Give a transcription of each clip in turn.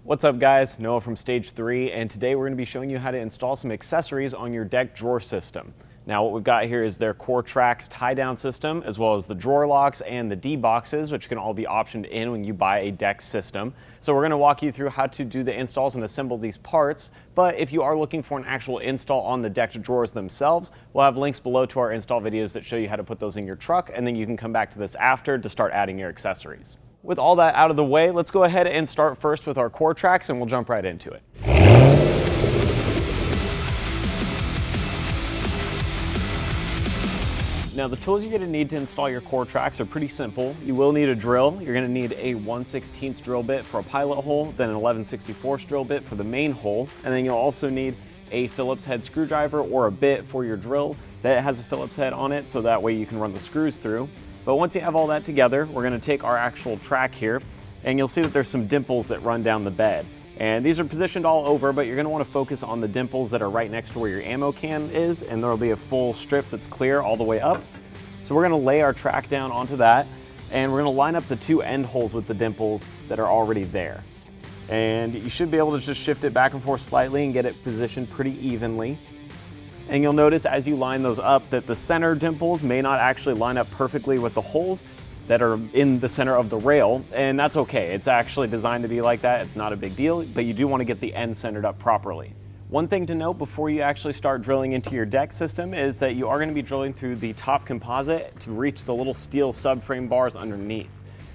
What's up guys, Noah from Stage 3, and today we're going to be showing you how to install some accessories on your deck drawer system. Now what we've got here is their Core Tracks tie-down system, as well as the drawer locks and the D-boxes, which can all be optioned in when you buy a deck system. So we're going to walk you through how to do the installs and assemble these parts, but if you are looking for an actual install on the decked drawers themselves, we'll have links below to our install videos that show you how to put those in your truck, and then you can come back to this after to start adding your accessories. With all that out of the way, let's go ahead and start first with our Core Tracks, and we'll jump right into it. Now the tools you're going to need to install your Core Tracks are pretty simple. You will need a drill. You're going to need a 1/16 drill bit for a pilot hole, then an 11/64 drill bit for the main hole, and then you'll also need a Phillips head screwdriver or a bit for your drill that has a Phillips head on it, so that way you can run the screws through. But once you have all that together, we're going to take our actual track here, and you'll see that there's some dimples that run down the bed. And these are positioned all over, but you're going to want to focus on the dimples that are right next to where your ammo can is, and there'll be a full strip that's clear all the way up. So we're going to lay our track down onto that, and we're going to line up the two end holes with the dimples that are already there. And you should be able to just shift it back and forth slightly and get it positioned pretty evenly. And you'll notice as you line those up that the center dimples may not actually line up perfectly with the holes that are in the center of the rail, and that's okay. It's actually designed to be like that. It's not a big deal, but you do want to get the end centered up properly. One thing to note before you actually start drilling into your deck system is that you are going to be drilling through the top composite to reach the little steel subframe bars underneath.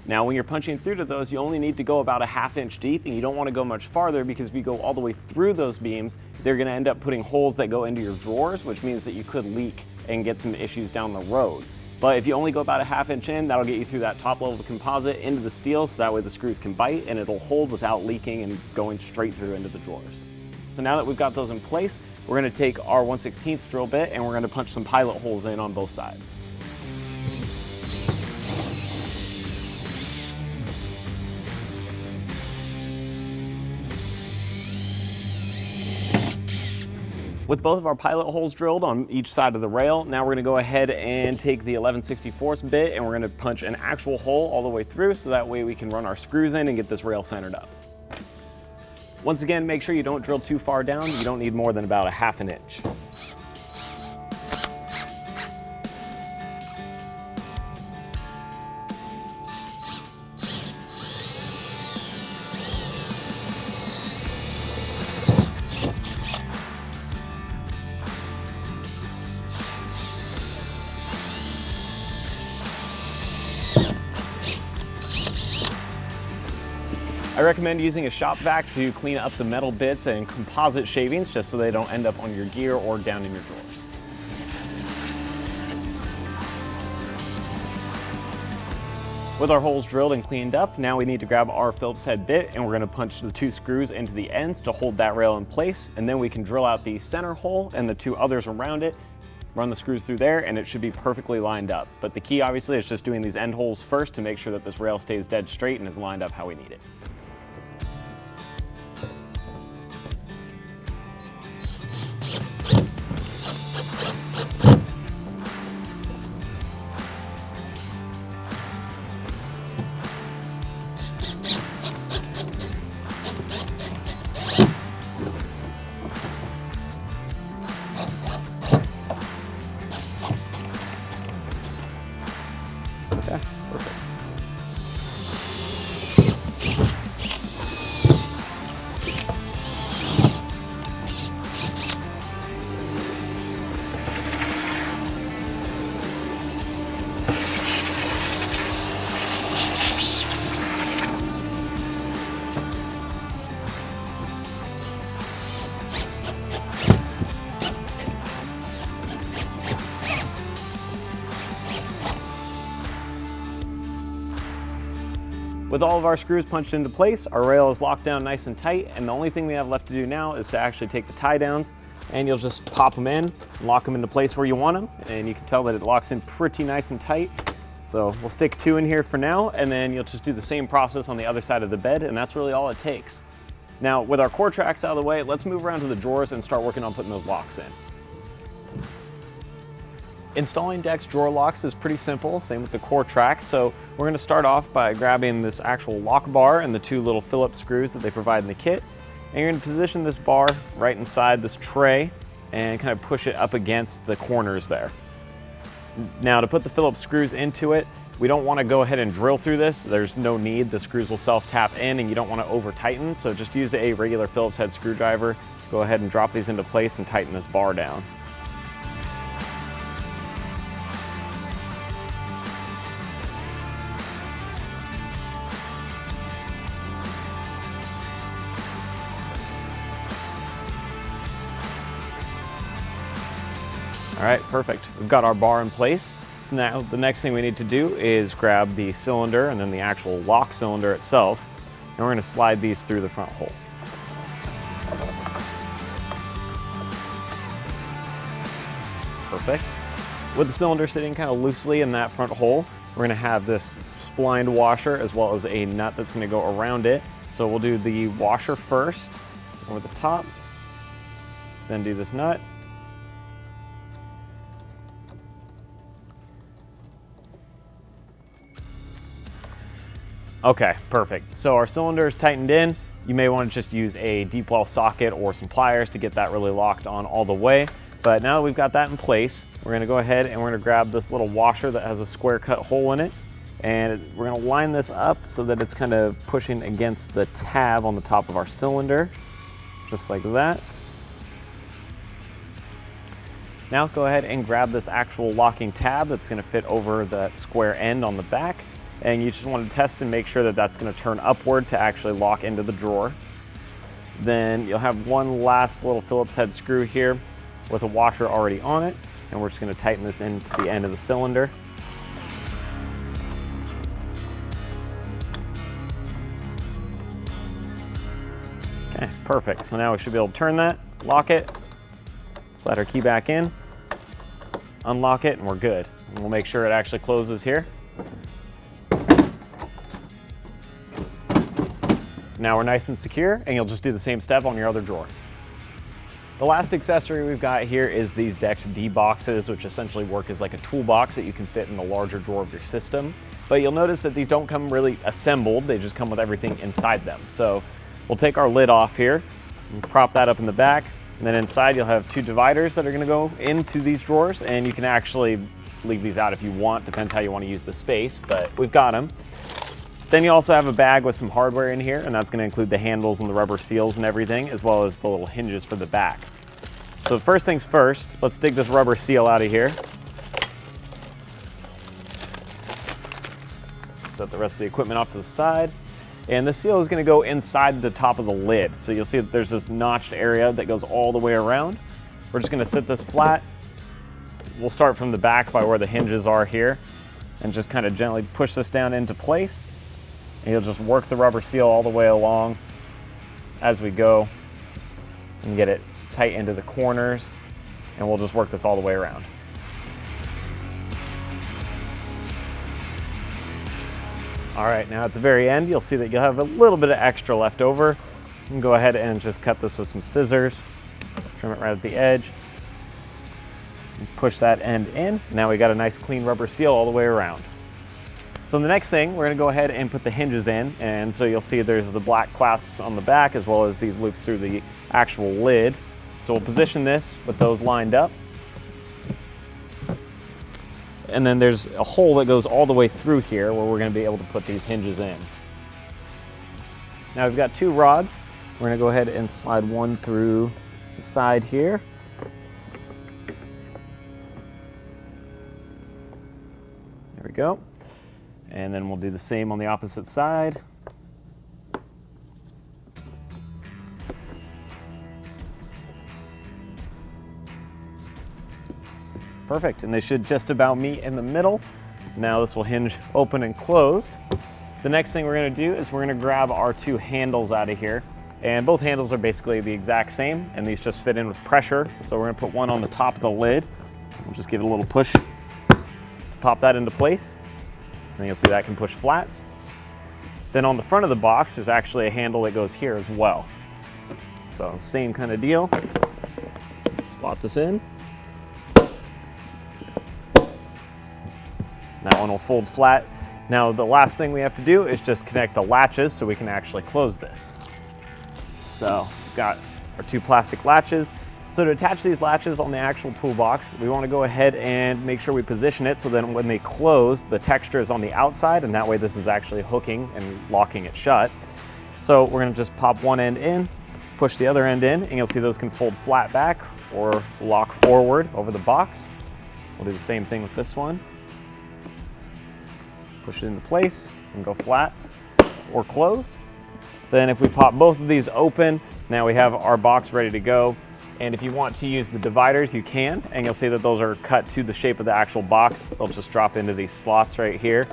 Now when you're punching through to those, you only need to go about a ½ inch deep, and you don't want to go much farther, because if you go all the way through those beams, they're going to end up putting holes that go into your drawers, which means that you could leak and get some issues down the road. But if you only go about a ½ inch in, that'll get you through that top level of the composite into the steel, so that way the screws can bite and it'll hold without leaking and going straight through into the drawers. So now that we've got those in place, we're going to take our 1/16 drill bit and we're going to punch some pilot holes in on both sides. With both of our pilot holes drilled on each side of the rail, now we're going to go ahead and take the 11/64 bit and we're going to punch an actual hole all the way through, so that way we can run our screws in and get this rail centered up. Once again, make sure you don't drill too far down. You don't need more than about a ½ inch. I recommend using a shop vac to clean up the metal bits and composite shavings, just so they don't end up on your gear or down in your drawers. With our holes drilled and cleaned up, now we need to grab our Phillips head bit and we're going to punch the two screws into the ends to hold that rail in place, and then we can drill out the center hole and the two others around it, run the screws through there, and it should be perfectly lined up. But the key obviously is just doing these end holes first to make sure that this rail stays dead straight and is lined up how we need it. Okay, perfect. With all of our screws punched into place, our rail is locked down nice and tight, and the only thing we have left to do now is to actually take the tie downs, and you'll just pop them in, lock them into place where you want them, and you can tell that it locks in pretty nice and tight. So we'll stick 2 in here for now, and then you'll just do the same process on the other side of the bed, and that's really all it takes. Now, with our core tracks out of the way, let's move around to the drawers and start working on putting those locks in. Installing DECKED drawer locks is pretty simple, same with the core tracks. So we're going to start off by grabbing this actual lock bar and the two little Phillips screws that they provide in the kit. And you're going to position this bar right inside this tray and kind of push it up against the corners there. Now to put the Phillips screws into it, we don't want to go ahead and drill through this. There's no need. The screws will self-tap in and you don't want to over tighten. So just use a regular Phillips head screwdriver. Go ahead and drop these into place and tighten this bar down. All right, perfect. We've got our bar in place. So now the next thing we need to do is grab the cylinder and then the actual lock cylinder itself. And we're going to slide these through the front hole. Perfect. With the cylinder sitting kind of loosely in that front hole, we're going to have this splined washer as well as a nut that's going to go around it. So we'll do the washer first over the top, then do this nut. Okay, perfect. So our cylinder is tightened in. You may want to just use a deep well socket or some pliers to get that really locked on all the way. But now that we've got that in place, we're going to go ahead and we're going to grab this little washer that has a square cut hole in it. And we're going to line this up so that it's kind of pushing against the tab on the top of our cylinder, just like that. Now go ahead and grab this actual locking tab that's going to fit over that square end on the back. And you just want to test and make sure that that's going to turn upward to actually lock into the drawer. Then you'll have one last little Phillips head screw here with a washer already on it, and we're just going to tighten this into the end of the cylinder. Okay, perfect. So now we should be able to turn that, lock it, slide our key back in, unlock it, and we're good. And we'll make sure it actually closes here. Now we're nice and secure, and you'll just do the same step on your other drawer. The last accessory we've got here is these DECKED D boxes, which essentially work as like a toolbox that you can fit in the larger drawer of your system. But you'll notice that these don't come really assembled, they just come with everything inside them. So we'll take our lid off here and prop that up in the back, and then inside you'll have two dividers that are gonna go into these drawers, and you can actually leave these out if you want, depends how you want to use the space, but we've got them. Then you also have a bag with some hardware in here, and that's going to include the handles and the rubber seals and everything, as well as the little hinges for the back. So first things first, let's dig this rubber seal out of here. Set the rest of the equipment off to the side. And the seal is going to go inside the top of the lid. So you'll see that there's this notched area that goes all the way around. We're just going to sit this flat. We'll start from the back by where the hinges are here, and just kind of gently push this down into place. And you'll just work the rubber seal all the way along as we go and get it tight into the corners, and we'll just work this all the way around. All right, now at the very end, you'll see that you'll have a little bit of extra left over. You can go ahead and just cut this with some scissors, trim it right at the edge, and push that end in. Now we got a nice clean rubber seal all the way around. So the next thing, we're gonna go ahead and put the hinges in, and so you'll see there's the black clasps on the back as well as these loops through the actual lid. So we'll position this with those lined up. And then there's a hole that goes all the way through here where we're gonna be able to put these hinges in. Now we've got two rods. We're gonna go ahead and slide one through the side here. There we go. And then we'll do the same on the opposite side. Perfect, and they should just about meet in the middle. Now this will hinge open and closed. The next thing we're gonna do is we're gonna grab our two handles out of here. And both handles are basically the exact same, and these just fit in with pressure. So we're gonna put one on the top of the lid. We'll just give it a little push to pop that into place. And you'll see that can push flat. Then on the front of the box, there's actually a handle that goes here as well. So same kind of deal. Slot this in. That one will fold flat. Now the last thing we have to do is just connect the latches so we can actually close this. So we've got our 2 plastic latches. So to attach these latches on the actual toolbox, we want to go ahead and make sure we position it so that when they close, the texture is on the outside, and that way this is actually hooking and locking it shut. So we're going to just pop one end in, push the other end in, and you'll see those can fold flat back or lock forward over the box. We'll do the same thing with this one. Push it into place and go flat or closed. Then if we pop both of these open, now we have our box ready to go. And if you want to use the dividers, you can, and you'll see that those are cut to the shape of the actual box. They'll just drop into these slots right here,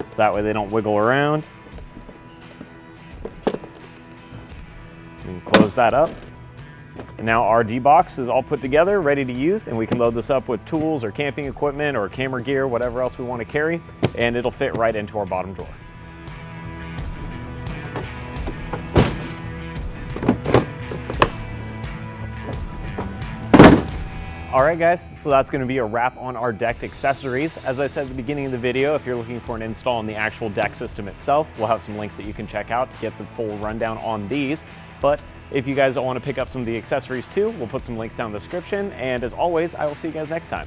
so that way they don't wiggle around. You can close that up. And now our D-box is all put together, ready to use, and we can load this up with tools or camping equipment or camera gear, whatever else we want to carry, and it'll fit right into our bottom drawer. All right guys, so that's gonna be a wrap on our decked accessories. As I said at the beginning of the video, if you're looking for an install on the actual deck system itself, we'll have some links that you can check out to get the full rundown on these. But if you guys want to pick up some of the accessories too, we'll put some links down in the description. And as always, I will see you guys next time.